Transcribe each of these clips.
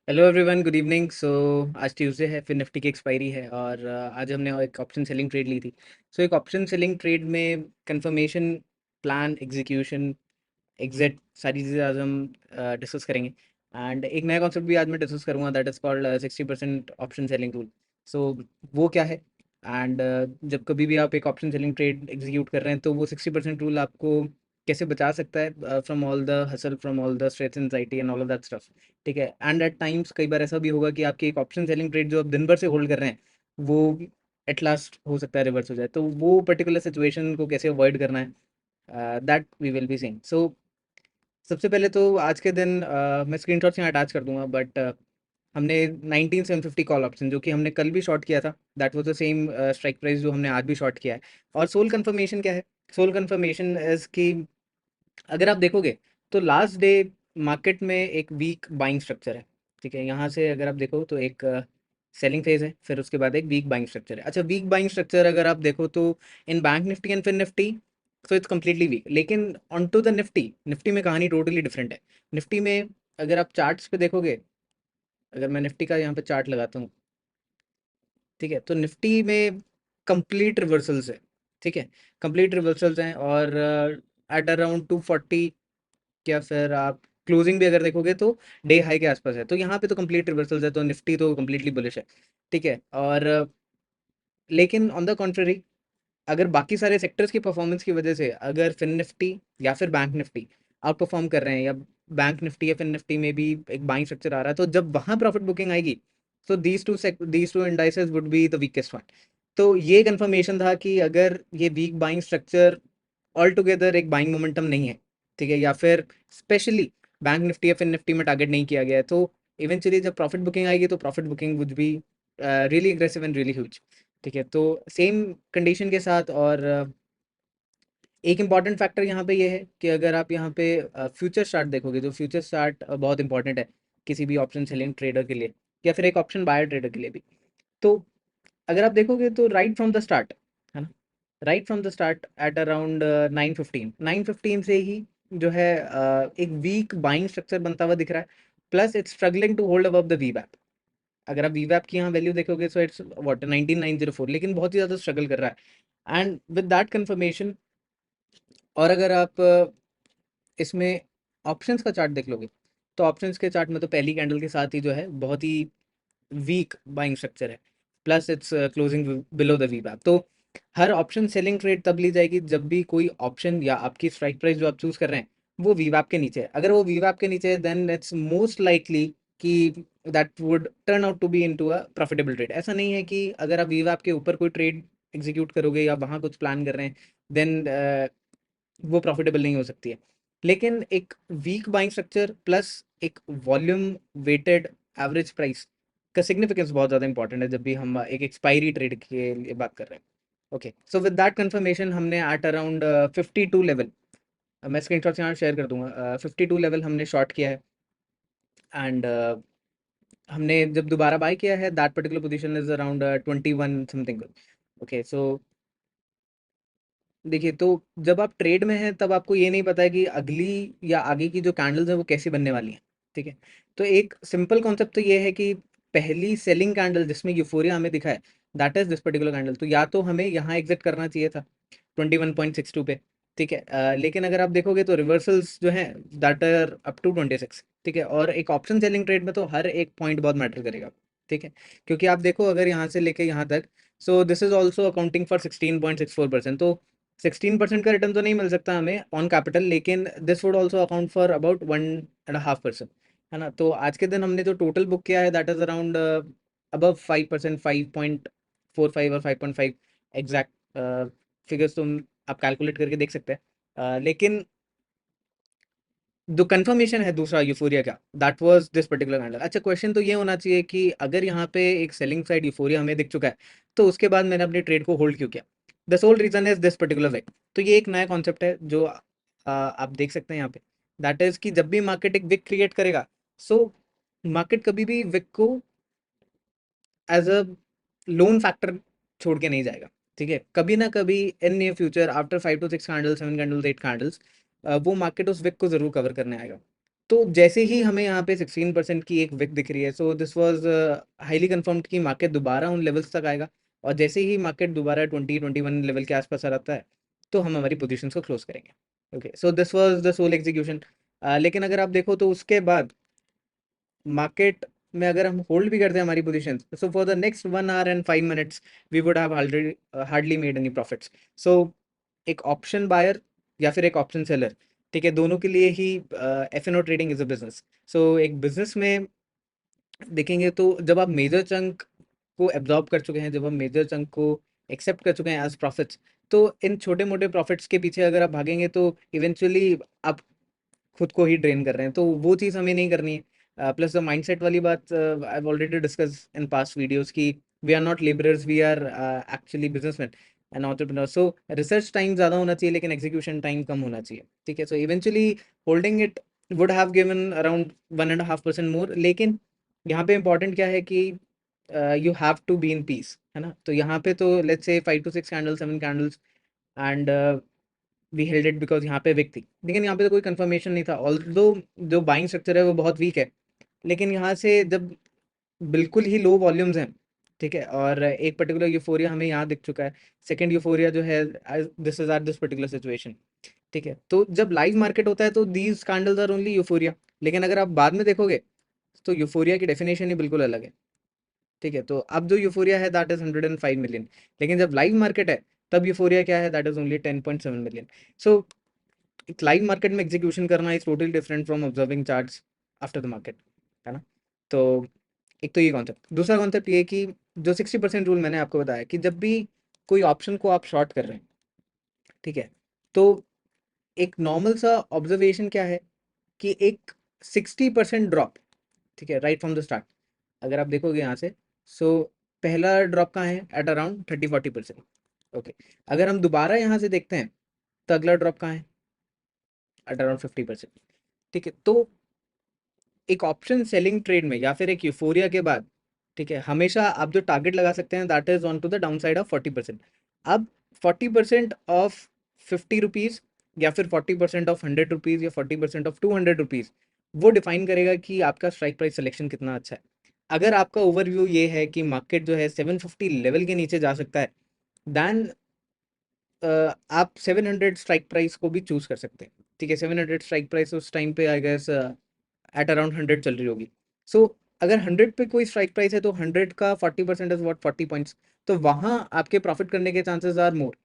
Hello everyone, good evening. आज Tuesday है, फिर निफ्टी की एक्सपायरी है और आज हमने एक ऑप्शन सेलिंग ट्रेड ली थी। एक ऑप्शन सेलिंग ट्रेड में कंफर्मेशन, प्लान, एग्जीक्यूशन, एग्जैक्ट सारी चीज़ें आज हम डिस्कस करेंगे। एंड एक नया कॉन्सेप्ट भी आज मैं डिस्कस करूंगा, that is called 60% option selling rule. So वो क्या है? एंड जब कभी भी आप एक ऑप्शन सेलिंग ट्रेड एग्जीक्यूट कर रहे हैं तो वो 60% रूल आपको कैसे बचा सकता है from all the hustle, from all the stress, anxiety and all of that stuff. ठीक है। एंड एट टाइम्स कई बार ऐसा भी होगा कि आपकी एक ऑप्शन सेलिंग ट्रेड जो आप दिन भर से होल्ड कर रहे हैं वो एट लास्ट हो सकता है रिवर्स हो जाए, तो वो पर्टिकुलर सिचुएशन को कैसे अवॉइड करना है, that we will be seeing. सबसे पहले तो आज के दिन मैं स्क्रीनशॉट्स यहाँ अटैच कर दूंगा, बट हमने 19750 कॉल ऑप्शन जो कि हमने कल भी शॉर्ट किया था, that was the same strike price जो हमने आज भी शॉर्ट किया है। और सोल कंफर्मेशन क्या है? सोल कंफर्मेशन इज कि अगर आप देखोगे तो लास्ट डे मार्केट में एक वीक बाइंग स्ट्रक्चर है। ठीक है, यहाँ से अगर आप देखो तो एक सेलिंग फेज है, फिर उसके बाद एक वीक बाइंग स्ट्रक्चर है। अच्छा, वीक बाइंग स्ट्रक्चर अगर आप देखो तो इन Bank Nifty and Fin Nifty, so it's completely weak. लेकिन on to the Nifty, Nifty में कहानी टोटली डिफरेंट है। निफ्टी में अगर आप चार्ट्स पे देखोगे, अगर मैं निफ्टी का यहाँ पे चार्ट लगाता हूँ, ठीक है, तो निफ्टी में कंप्लीट रिवर्सल्स है। ठीक है, कंप्लीट रिवर्सल्स हैं और एट अराउंड 240, या फिर आप क्लोजिंग भी अगर देखोगे तो डे हाई के आसपास है। तो यहाँ पे तो कंप्लीट रिवर्सल्स है, तो निफ्टी तो कंप्लीटली बुलिश है। ठीक है। और लेकिन ऑन द कॉन्ट्ररी, अगर बाकी सारे सेक्टर्स की परफॉर्मेंस की वजह से अगर फिन निफ्टी या फिर बैंक निफ्टी आउट परफॉर्म कर रहे हैं, या बैंक निफ्टी या फिन निफ्टी में भी एक बाइंग स्ट्रक्चर आ रहा है, तो जब वहां प्रॉफिट बुकिंग आएगी, तो these two indices would be the weakest one. तो ये कंफर्मेशन था कि अगर ये weak buying structure all together एक बाइंग मोमेंटम नहीं है, ठीक है, या फिर स्पेशली बैंक निफ्टी या फिन निफ्टी में टारगेट नहीं किया गया है, तो इवेंचुअली जब प्रॉफिट बुकिंग आएगी तो profit booking would be really aggressive and really huge. ठीक है, तो सेम कंडीशन के साथ। और एक इंपॉर्टेंट फैक्टर यहाँ पे ये है कि अगर आप यहाँ पे फ्यूचर चार्ट देखोगे, जो फ्यूचर चार्ट बहुत इंपॉर्टेंट है किसी भी ऑप्शन सेलिंग ट्रेडर के लिए, या फिर एक ऑप्शन बायर ट्रेडर के लिए भी। तो अगर आप देखोगे तो राइट फ्रॉम द स्टार्ट, है ना, right from the start at around 9:15 से ही जो है एक वीक बाइंग स्ट्रक्चर बनता हुआ दिख रहा है। Plus it's struggling to hold above the वी वैप। अगर आप वी वैप की यहाँ वैल्यू देखोगे तो इट्स व्हाट 19904, लेकिन बहुत ही ज़्यादा स्ट्रगल कर रहा है। एंड विद दैट कंफर्मेशन, और अगर आप इसमें ऑप्शंस का चार्ट देख लोगे, तो ऑप्शंस के चार्ट में तो पहली कैंडल के साथ ही जो है बहुत ही वीक बाइंग स्ट्रक्चर है। Plus it's closing below the वी वैप। तो हर ऑप्शन सेलिंग ट्रेड तब ली जाएगी जब भी कोई ऑप्शन या आपकी स्ट्राइक प्राइस जो आप चूज कर रहे हैं वो वी वैप के नीचे है। अगर वो वी वैप के नीचे है, देन इट्स मोस्ट लाइकली कि that would turn out to be into a profitable trade. ऐसा नहीं है कि अगर आप वी वैप के ऊपर कोई ट्रेड एग्जीक्यूट करोगे या वहां कुछ प्लान कर रहे हैं, देन वो प्रॉफिटेबल नहीं हो सकती है। लेकिन एक वीक बाइंग स्ट्रक्चर प्लस एक वॉल्यूम वेटेड एवरेज प्राइस का सिग्निफिकेंस बहुत ज़्यादा इंपॉर्टेंट है जब भी हम एक एक्सपायरी ट्रेड के लिए बात कर रहे हैं। Okay, so with that confirmation हमने एट अराउंड 52 लेवल, मैं स्क्रीन शॉट यहाँ शेयर कर दूंगा, 52 लेवल हमने शॉर्ट किया है। एंड हमने जब दोबारा बाय किया है, that particular position is around 21 something. Okay, so देखिए, तो जब आप ट्रेड में हैं तब आपको ये नहीं पता है कि अगली या आगे की जो कैंडल्स हैं वो कैसी बनने वाली हैं। ठीक है, तो एक सिंपल कॉन्सेप्ट तो ये है कि पहली सेलिंग कैंडल जिसमें यूफोरिया हमें दिखा है, that is this particular candle, तो या तो हमें यहाँ एग्जिट करना चाहिए था 21.62 पे। ठीक है, लेकिन अगर आप देखोगे तो रिवर्सल्स जो हैं दैट आर अप टू 26। ठीक है, और एक ऑप्शन सेलिंग ट्रेड में तो हर एक पॉइंट बहुत मैटर करेगा। ठीक है, क्योंकि आप देखो अगर यहाँ से लेके यहाँ तक, सो this is also accounting for 16.64%। तो 16% का रिटर्न तो नहीं मिल सकता हमें ऑन कैपिटल, लेकिन this would also account for about 1.5%, है ना। तो आज के दिन हमने जो टोटल बुक किया है दैट इज अराउंड अबव 5%, 5.45 और 5.5 एग्जैक्ट फिगर्स तुम आप कैलकुलेट करके देख सकते हैं। लेकिन जो कंफर्मेशन है दूसरा यूफोरिया का, that was this particular candle. अच्छा, क्वेश्चन तो ये होना चाहिए कि अगर यहाँ पे एक सेलिंग साइड यूफोरिया हमें दिख चुका है, तो उसके बाद मैंने अपने ट्रेड को होल्ड क्यों किया? The sole reason is this particular way. तो ये एक नया कॉन्सेप्ट है जो आप देख सकते हैं यहाँ पे, दैट इज कि जब भी मार्केट एक विक क्रिएट करेगा, सो मार्केट कभी भी विक को एज अ लोन फैक्टर छोड़ के नहीं जाएगा। ठीक है, कभी ना कभी in near future after 5 to 6 candles, 7 candles, 8 candles, वो मार्केट उस विक को जरूर कवर करने आएगा। तो जैसे ही हमें यहाँ पे 16% की एक विक दिख रही है, so this was highly confirmed कि मार्केट दोबारा उन लेवल्स तक आएगा, और जैसे ही मार्केट दोबारा 20-21 लेवल के आसपास आता है, तो हम हमारी पोजीशंस को क्लोज करेंगे। Okay, so this was the sole execution. लेकिन अगर आप देखो तो उसके बाद मार्केट में अगर हम होल्ड भी करते हैं हमारी position, so for the next 1 hour and 5 minutes we would have hardly made any profits. So एक ऑप्शन बायर या फिर एक ऑप्शन सेलर, ठीक है, दोनों के लिए ही F N O trading is a business. So एक बिजनेस में देखेंगे तो जब आप मेजर चंक को एब्जॉर्ब कर चुके हैं, जब हम मेजर चंक को एक्सेप्ट कर चुके हैं एज प्रॉफिट्स, तो इन छोटे मोटे प्रॉफिट्स के पीछे अगर आप भागेंगे तो इवेंचुअली आप खुद को ही ड्रेन कर रहे हैं, तो वो चीज़ हमें नहीं करनी है। प्लस द माइंडसेट वाली बात I have already discuss in past videos की we are not labourers, we are actually businessman and entrepreneur. So research time ज़्यादा होना चाहिए लेकिन एग्जीक्यूशन टाइम कम होना चाहिए, ठीक है। So eventually holding it would have given around 1.5% more, लेकिन यहाँ पे इंपॉर्टेंट क्या है कि you have to be in peace, है ना। तो यहाँ पे तो let's say 5 to 6 candles, 7 candles, and we held it because यहाँ पे वीक थी, लेकिन यहाँ पे तो कोई कंफर्मेशन नहीं था। ऑल्दो जो बाइंग स्ट्रक्चर है वो बहुत वीक है, लेकिन यहाँ से जब बिल्कुल ही लो वॉल्यूम्स हैं, ठीक है, और एक पर्टिकुलर यूफोरिया हमें यहाँ दिख चुका है, सेकंड यूफोरिया जो है this is our this particular situation, ठीक है। तो जब लाइव मार्केट होता है तो these candles are only euphoria, लेकिन अगर आप बाद में देखोगे तो यूफोरिया की डेफिनेशन ही बिल्कुल अलग है, ठीक है। तो अब जो यूफोरिया है दैट इज 105 मिलियन, लेकिन जब लाइव मार्केट है तब यूफोरिया क्या है, दैट इज ओनली 10.7 मिलियन। सो एक लाइव मार्केट में एग्जीक्यूशन करना is totally different from observing charts after the market, है ना। तो एक तो ये कॉन्सेप्ट, दूसरा कॉन्सेप्ट ये कि जो 60% रूल मैंने आपको बताया कि जब भी कोई ऑप्शन को आप शॉर्ट कर रहे हैं, ठीक है, तो एक नॉर्मल सा ऑब्जर्वेशन क्या है कि एक 60% ड्रॉप, ठीक है, राइट फ्रॉम द स्टार्ट, अगर आप देखोगे यहाँ से, सो पहला ड्रॉप कहाँ है, एट अराउंड 30-40%। ओके, अगर हम दोबारा यहाँ से देखते हैं तो अगला ड्रॉप कहाँ है, एट अराउंड 50%, ठीक है। तो एक ऑप्शन सेलिंग ट्रेड में या फिर एक यूफोरिया के बाद, ठीक है, हमेशा आप जो टारगेट लगा सकते हैं that is on to the down side of 40%। अब 40% ऑफ 50 रुपीज, या फिर 40% ऑफ 100 रुपीज, या 40% ऑफ 200 रुपीज, वो डिफाइन करेगा कि आपका स्ट्राइक प्राइस सिलेक्शन कितना अच्छा है। अगर आपका ओवरव्यू ये है कि मार्केट जो है 750 लेवल के नीचे जा सकता है, देन आप 700 स्ट्राइक प्राइस को भी चूज कर सकते हैं, ठीक है। 700 स्ट्राइक प्राइस उस टाइम पे आई गेस एट अराउंड 100 चल रही होगी। सो अगर 100 पे कोई स्ट्राइक प्राइस है तो 100 का 40% इज व्हाट, 40 पॉइंट्स, तो वहाँ आपके प्रॉफिट करने के चांसेस आर मोर।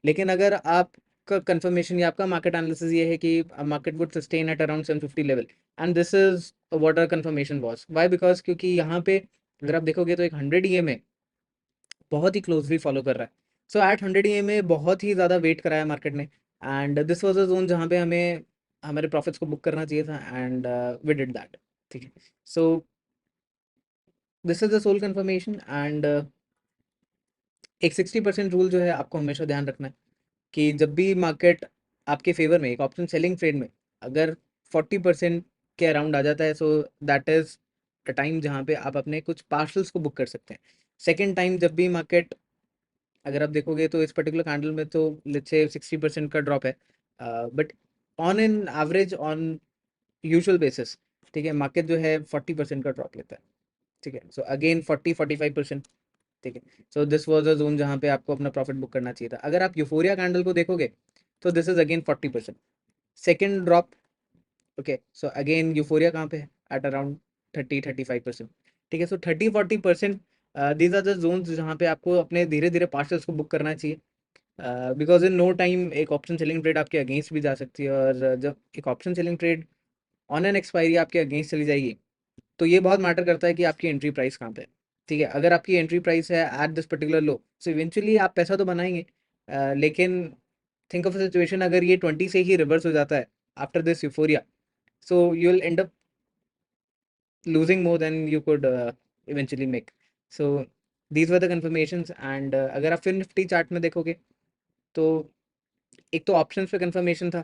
लेकिन अगर आपका कंफर्मेशन या आपका मार्केट एनालिसिस ये है कि market would sustain at around 750 level, and this is what our confirmation was, why, because क्योंकि यहाँ पे अगर आप देखोगे तो एक 100 ईएमए बहुत ही क्लोजली फॉलो कर रहा है। सो एट 100 ईएमए बहुत ही ज़्यादा वेट कराया मार्केट ने, and this was a zone जहाँ पे हमें हमारे प्रॉफिट्स को बुक करना चाहिए था, एंड वी डिड दैट, ठीक है। So this is the sole confirmation, and एक 60% रूल जो है आपको हमेशा ध्यान रखना है कि जब भी मार्केट आपके फेवर में एक ऑप्शन सेलिंग ट्रेड में अगर 40% के अराउंड आ जाता है, so that is the time जहाँ पे आप अपने कुछ पार्सल्स को बुक कर सकते हैं। सेकेंड टाइम जब भी मार्केट, अगर आप देखोगे तो इस पर्टिकुलर कैंडल में तो लेट्स से 60% का ड्रॉप है, but on an average, on usual basis, ठीक है, मार्केट जो है 40% का ड्रॉप लेता है, ठीक है। सो अगेन 40-45%, ठीक है। So this was a zone जहाँ पे आपको अपना प्रॉफिट बुक करना चाहिए था। अगर आप यूफोरिया कैंडल को देखोगे तो this is again 40%, second drop, okay. So again euphoria कहाँ पे है, एट अराउंड 30-35%, ठीक है। सो 30-40%, दीज आर द जोन्स जहाँ पे आपको अपने धीरे धीरे पार्टनर्स को बुक करना चाहिए, बिकॉज इन नो टाइम एक ऑप्शन सेलिंग ट्रेड आपके अगेंस्ट भी जा सकती है, और जब एक option selling trade on an expiry आपके अगेंस्ट चली जाएगी, तो ये बहुत मैटर करता है कि आपकी एंट्री प्राइस कहाँ पे है, ठीक है। अगर आपकी एंट्री प्राइस है at this particular low, so eventually आप पैसा तो बनाएंगे, लेकिन थिंक ऑफ अ सिचुएशन अगर ये 20 से ही रिवर्स हो जाता है after this euphoria, so you will and up losing more than you could eventually make. So these were the confirmations, and अगर आप फिर निफ्टी चार्ट में देखोगे तो एक तो ऑप्शंस पे कंफर्मेशन था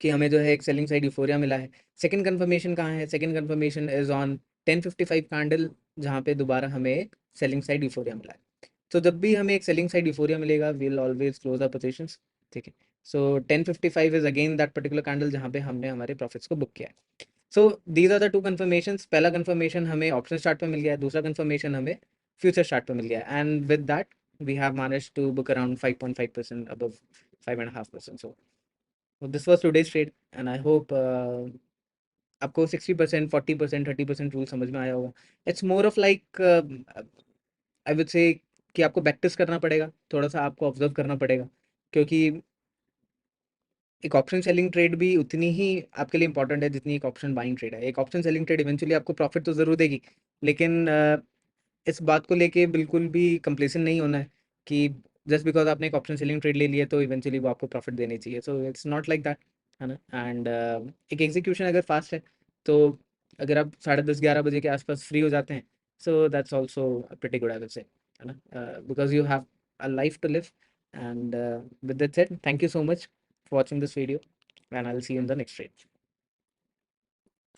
कि हमें जो है एक सेलिंग साइड यूफोरिया मिला है। सेकंड कंफर्मेशन कहाँ है, second confirmation is on 1055 candle, जहाँ पे दोबारा हमें एक सेलिंग साइड यूफोरिया मिला है। तो जब भी हमें एक सेलिंग साइड यूफोरिया मिलेगा we will always close our positions, ठीक है। So 10:55 is again that particular candle जहाँ पे हमने हमारे प्रॉफिट्स को बुक किया है. So these are the two confirmations. पहला कन्फर्मेशन हमें ऑप्शन चार्ट पे मिल गया है, दूसरा कन्फर्मेशन हमें फ्यूचर चार्ट पे मिल गया है, and with that we have managed to book around 5.5% above 5.5%. So this was today's trade, and I hope आपको 60%, 40%, 30% रूल समझ में आया होगा. It's more of like, I would say कि आपको प्रैक्टिस करना पड़ेगा, थोड़ा सा आपको ऑब्जर्व करना पड़ेगा, क्योंकि एक ऑप्शन सेलिंग ट्रेड भी उतनी ही आपके लिए इंपॉर्टेंट है जितनी एक ऑप्शन बाइंग ट्रेड है. एक ऑप्शन सेलिंग ट्रेड इवेंचुअली आपको प्रॉफिट तो ज़रूर देगी, लेकिन इस बात को लेके बिल्कुल भी कंप्लेसेंट नहीं होना है कि जस्ट बिकॉज आपने एक ऑप्शन सेलिंग ट्रेड ले लिया तो इवेंचुअली वो आपको प्रॉफिट देनी चाहिए. So it's not like that, है ना. एंड एक एग्जीक्यूशन अगर फास्ट है तो अगर आप 10:30-11 बजे के आसपास फ्री हो जाते हैं, so that's also pretty good, I will say, है ना, because you have a life to live. And with that said, thank you so much for watching this video, and I'll see you in the next trade.